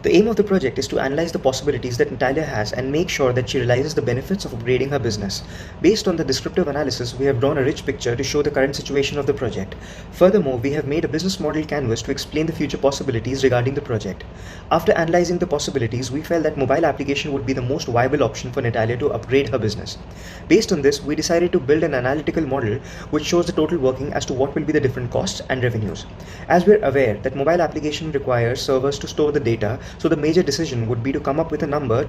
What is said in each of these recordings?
The aim of the project is to analyze the possibilities that Natalia has and make sure that she realizes the benefits of upgrading her business. Based on the descriptive analysis, we have drawn a rich picture to show the current situation of the project. Furthermore, we have made a business model canvas to explain the future possibilities regarding the project. After analyzing the possibilities, we felt that mobile application would be the most viable option for Natalia to upgrade her business. Based on this, we decided to build an analytical model which shows the total working as to what will be the different costs and revenues. As we're aware that mobile application requires servers to store the data, so the major decision would be to come up with a number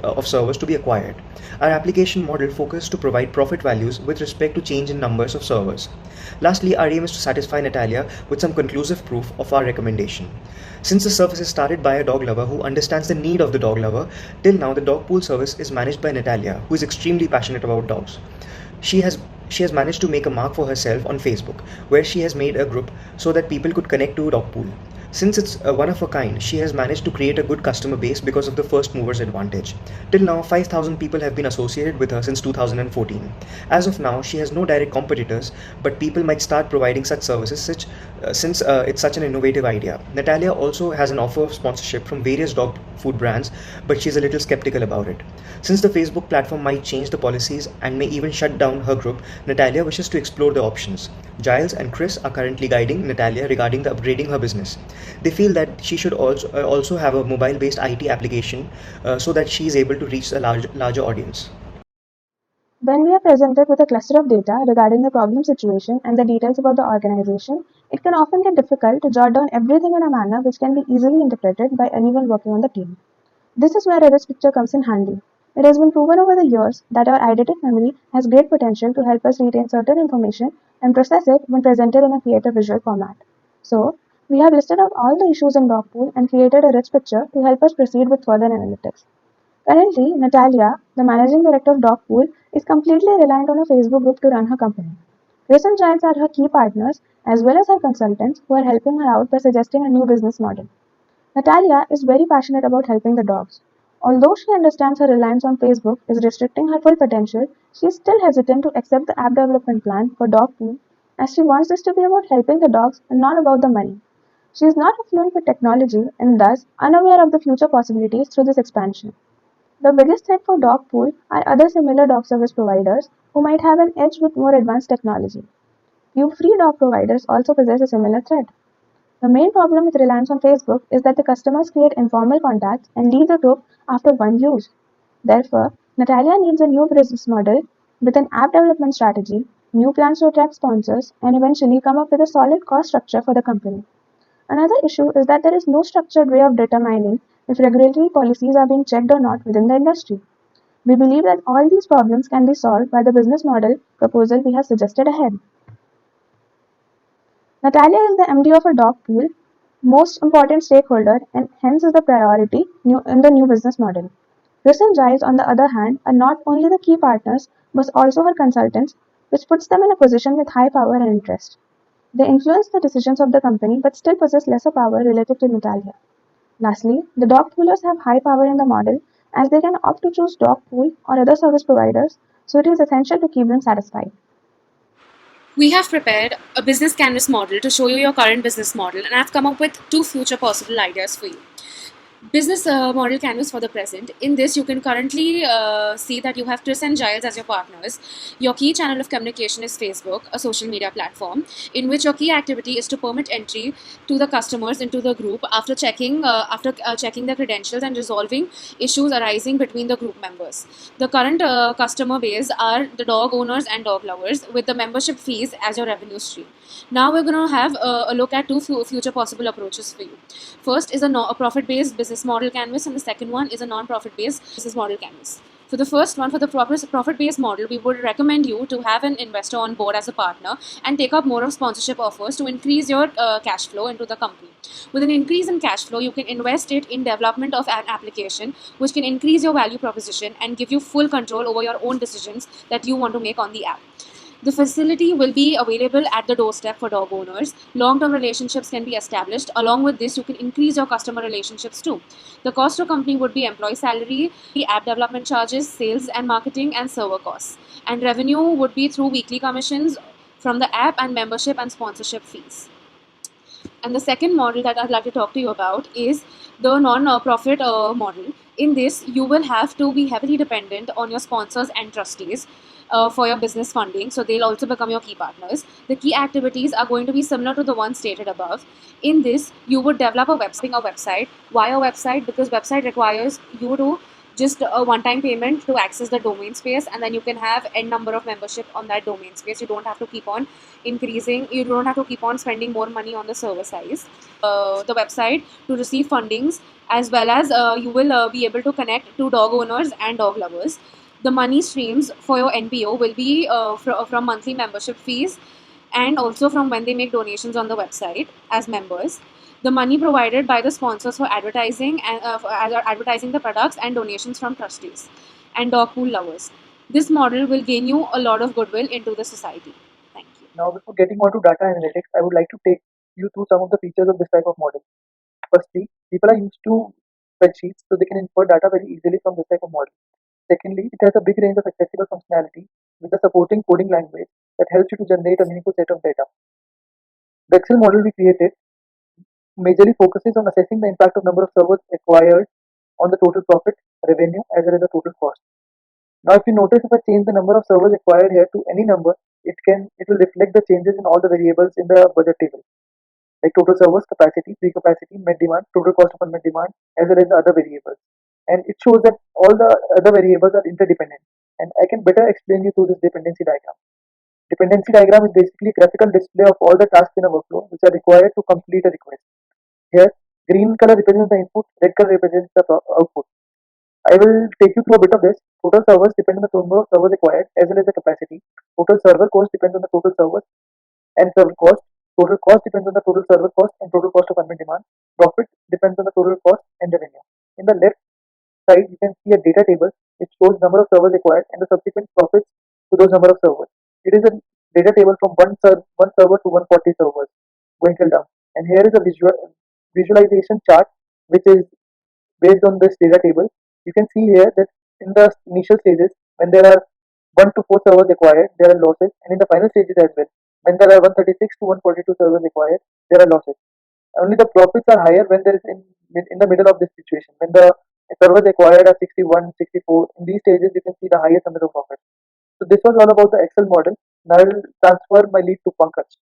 of servers to be acquired. Our application model focused to provide profit values with respect to change in numbers of servers. Lastly, our aim is to satisfy Natalia with some conclusive proof of our recommendation. Since the service is started by a dog lover who understands the need of the dog lover, till now the dog pool service is managed by Natalia, who is extremely passionate about dogs. She has managed to make a mark for herself on Facebook, where she has made a group so that people could connect to dog pool. Since it's one of a kind, she has managed to create a good customer base because of the first mover's advantage. Till now, 5,000 people have been associated with her since 2014. As of now, she has no direct competitors, but people might start providing such services since it's such an innovative idea. Natalia also has an offer of sponsorship from various dog food brands, but she's a little skeptical about it. Since the Facebook platform might change the policies and may even shut down her group, Natalia wishes to explore the options. Giles and Chris are currently guiding Natalia regarding the upgrading her business. They feel that she should also have a mobile-based IT application so that she is able to reach a larger audience. When we are presented with a cluster of data regarding the problem situation and the details about the organization, it can often get difficult to jot down everything in a manner which can be easily interpreted by anyone working on the team. This is where a rich picture comes in handy. It has been proven over the years that our eidetic memory has great potential to help us retain certain information and process it when presented in a creative visual format. So, we have listed out all the issues in Dogpool and created a rich picture to help us proceed with further analytics. Currently, Natalia, the managing director of Dogpool, is completely reliant on a Facebook group to run her company. Chris and Giles are her key partners as well as her consultants who are helping her out by suggesting a new business model. Natalia is very passionate about helping the dogs. Although she understands her reliance on Facebook is restricting her full potential, she is still hesitant to accept the app development plan for Dogpool as she wants this to be about helping the dogs and not about the money. She is not fluent with technology and thus unaware of the future possibilities through this expansion. The biggest threat for Dogpool are other similar dog service providers who might have an edge with more advanced technology. Few free dog providers also possess a similar threat. The main problem with reliance on Facebook is that the customers create informal contacts and leave the group after one use. Therefore, Natalia needs a new business model with an app development strategy, new plans to attract sponsors, and eventually come up with a solid cost structure for the company. Another issue is that there is no structured way of determining if regulatory policies are being checked or not within the industry. We believe that all these problems can be solved by the business model proposal we have suggested ahead. Natalia is the MD of a dog pool, most important stakeholder, and hence is the priority in the new business model. Chris and Giles, on the other hand, are not only the key partners but also her consultants, which puts them in a position with high power and interest. They influence the decisions of the company but still possess lesser power relative to Natalia. Lastly, the dog poolers have high power in the model as they can opt to choose dog pool or other service providers, so it is essential to keep them satisfied. We have prepared a business canvas model to show you your current business model, and I've come up with two future possible ideas for you. Business model canvas for the present. In this, you can currently see that you have Chris and Giles as your partners. Your key channel of communication is Facebook, a social media platform, in which your key activity is to permit entry to the customers into the group after checking their credentials and resolving issues arising between the group members. The current customer base are the dog owners and dog lovers, with the membership fees as your revenue stream. Now we're going to have a look at two future possible approaches for you. First is a profit-based business model canvas, and the second one is a non-profit-based business model canvas. For the first one, for the profit-based model, we would recommend you to have an investor on board as a partner and take up more of sponsorship offers to increase your cash flow into the company. With an increase in cash flow, you can invest it in development of an application which can increase your value proposition and give you full control over your own decisions that you want to make on the app. The facility will be available at the doorstep for dog owners. Long-term relationships can be established. Along with this, you can increase your customer relationships too. The cost to company would be employee salary, the app development charges, sales and marketing, and server costs. And revenue would be through weekly commissions from the app and membership and sponsorship fees. And the second model that I'd like to talk to you about is the non-profit model. In this, you will have to be heavily dependent on your sponsors and trustees for your business funding, so they'll also become your key partners. The key activities are going to be similar to the ones stated above. In this, you would develop a website. Why a website? Because website requires you to just a one-time payment to access the domain space, and then you can have n number of membership on that domain space. You don't have to keep on increasing. You don't have to keep on spending more money on the server size. The website to receive fundings, as well as you will be able to connect to dog owners and dog lovers. The money streams for your NPO will be from monthly membership fees, and also from when they make donations on the website as members. The money provided by the sponsors for advertising and advertising the products, and donations from trustees and dog pool lovers. This model will gain you a lot of goodwill into the society. Thank you. Now, before getting on to data analytics, I would like to take you through some of the features of this type of model. Firstly, people are used to spreadsheets, so they can infer data very easily from this type of model. Secondly, it has a big range of accessible functionality with a supporting coding language that helps you to generate a meaningful set of data. The Excel model we created majorly focuses on assessing the impact of number of servers acquired on the total profit, revenue, as well as the total cost. Now, if you notice, if I change the number of servers acquired here to any number, it will reflect the changes in all the variables in the budget table, like total servers, capacity, free capacity, met demand, total cost of unmet demand, as well as the other variables. And it shows that all the other variables are interdependent. And I can better explain you through this dependency diagram. Dependency diagram is basically a graphical display of all the tasks in a workflow which are required to complete a request. Here, green color represents the input, red color represents the output. I will take you through a bit of this. Total servers depend on the number of servers required as well as the capacity. Total server cost depends on the total servers and server cost. Total cost depends on the total server cost and total cost of unmet demand. Profit depends on the total cost and revenue. In the left side, you can see a data table which shows number of servers required and the subsequent profits to those number of servers. It is a data table from one server to 140 servers going till down. And here is a visualization chart which is based on this data table. You can see here that in the initial stages, when there are 1 to 4 servers required, there are losses, and in the final stages as well, when there are 136 to 142 servers required, there are losses. Only the profits are higher when there is in the middle of this situation. When the servers required are 61, 64, in these stages you can see the highest number of profits. So this was all about the Excel model. Now I will transfer my lead to Pankaj.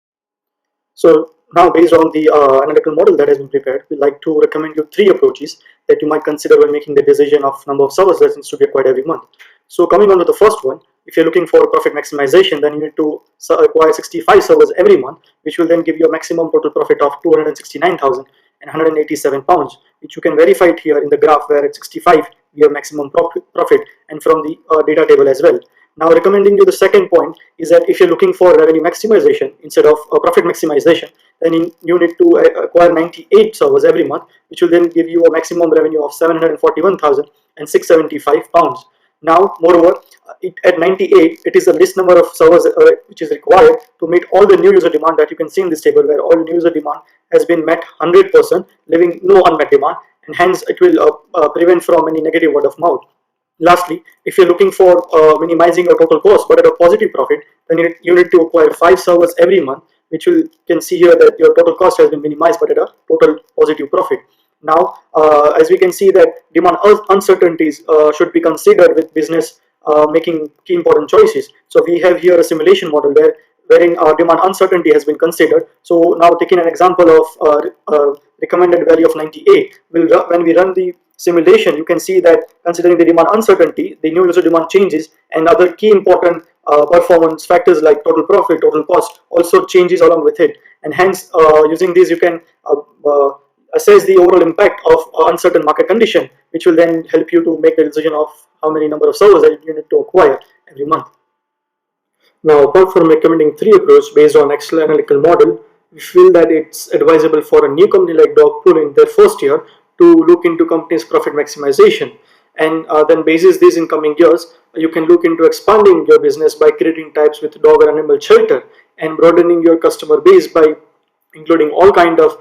So now, based on the analytical model that has been prepared, we'd like to recommend you 3 approaches that you might consider when making the decision of number of servers that needs to be acquired every month. So coming on to the first one, if you're looking for profit maximization, then you need to acquire 65 servers every month, which will then give you a maximum total profit of 269,187 pounds, which you can verify it here in the graph where at 65 we have maximum profit, and from the data table as well. Now, recommending you the second point is that if you're looking for revenue maximization instead of profit maximization, then you need to acquire 98 servers every month, which will then give you a maximum revenue of 741,675 pounds. Now, moreover, at 98, it is the least number of servers which is required to meet all the new user demand that you can see in this table, where all new user demand has been met 100%, leaving no unmet demand, and hence it will prevent from any negative word of mouth. Lastly, if you're looking for minimizing your total cost but at a positive profit, then you need to acquire 5 servers every month, which you can see here that your total cost has been minimized but at a total positive profit. Now, as we can see that demand uncertainties should be considered with business making key important choices. So we have here a simulation model wherein demand uncertainty has been considered. So now, taking an example of recommended value of 98, when we run the simulation, you can see that considering the demand uncertainty, the new user demand changes, and other key important performance factors like total profit, total cost also changes along with it. And hence, using these, you can assess the overall impact of uncertain market condition, which will then help you to make a decision of how many number of servers that you need to acquire every month. Now, apart from recommending 3 approaches based on Excel analytical model, we feel that it's advisable for a new company like Dogpool in their first year to look into company's profit maximization, and then basis this in coming years, you can look into expanding your business by creating types with dog or animal shelter, and broadening your customer base by including all kind of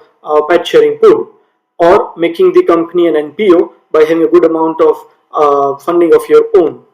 pet sharing pool, or making the company an NPO by having a good amount of funding of your own.